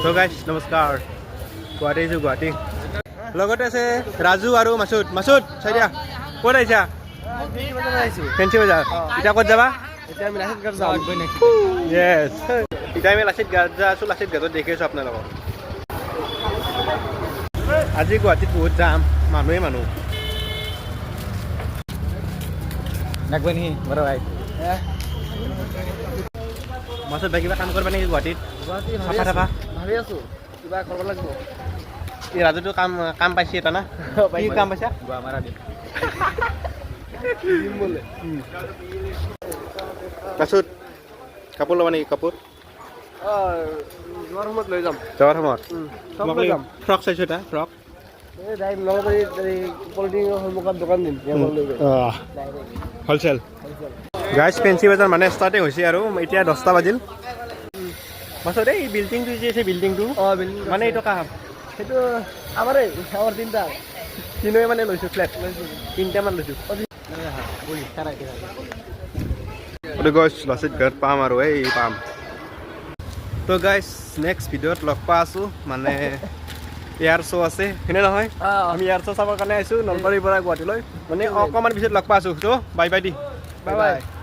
So guys, নমস্কাৰ গুৱাহাটী আহিছোঁ গুৱাহাটী লগতে আছে ৰাজু আৰু মাছুদ মাছুদ চাই দিয়া ক'ত আহিছা ফেঞ্চি বজাৰ এতিয়া ক'ত যাবা এতিয়া আমি লাচিত ঘাট যাম য়েছ এতিয়া আমি লাচিত ঘাট যা আছোঁ লাচিত ঘাটত দেখি আছোঁ আপোনালোকক আজি গুৱাহাটীত বহুত যাম মানুহে মানুহ নাগব নেকি বড় ভাই মাছুদ ভাই কিবা কাম কৰিবা নেকি গুৱাহাটীত গুৱাহাটী ভাবি আছোঁ কিবা কৰিব লাগিব এই ৰাজুটো কাম পাইছে এটা না কি কাম পাইছা গোৱা মাৰা দিম বোলে মাছুদ কাপোৰ ল'বা নেকি কাপোৰ যোৱাৰ সময়ত লৈ যাম যোৱাৰ সময়ত চব লৈ যাম ফ্ৰক চাইছোঁ এটা ফ্ৰক এই ডাইৰেক্ট লগতে এই পলিটিঙৰ সন্মুখত দোকান দিম হ'লচেল গাইজ ফেঞ্চি বজাৰ মানে ষ্টাৰ্টিং হৈছে আৰু এতিয়া 10টা বাজিল মাছুদ এই বিল্ডিংটো যে আছে বিল্ডিংটো বিল্ডিং মানে এইটো কাৰ সেইটো আমাৰ তিনিটা তিনিয়ে মানে লৈছোঁ ফ্লেট তিনিটামান লৈছোঁ গাইজ লাচিত ঘাট পাম আৰু এই পাম তো গাইজ নেক্সট ভিডিঅ'ত লগ পাই আছোঁ মানে এয়াৰ শ্ব' আছে হয়নে নহয় আমি এয়াৰ শ্ব' চাবৰ কাৰণে আহিছোঁ নলবাৰীৰ পৰা গুৱাহাটীলৈ মানে অকণমান পিছত লগ পাই আছোঁ তো bye by the bye bye